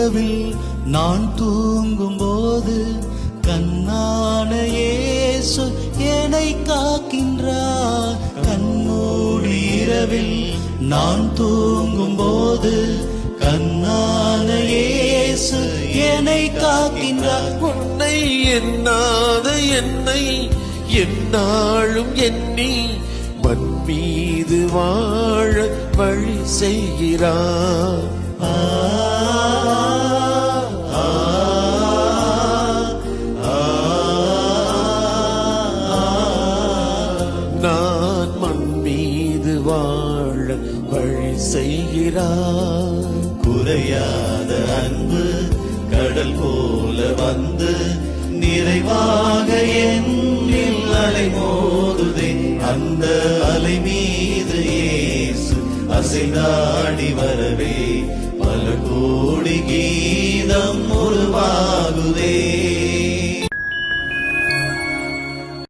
இரவில் நான் தூங்கும் போது கண்ணான இயேசு என்னை காக்கின்றார். கண்மூடி இரவில் நான் தூங்கும் போது கண்ணான இயேசு என்னை காக்கின்றார். உன்னை எண்ணாத என்னை எந்நாளும் எண்ணி மண் மீது வாழ வழி செய்கிறார். நான் மண் மீது வாழ வழி செய்கிறார். குறையாத அன்பு கடல் போல வந்து நிறைவாக என்னில் அலை மோதுதே. அந்த அலை மீது இயேசு அசைந்தாடி வரவே பல கோடி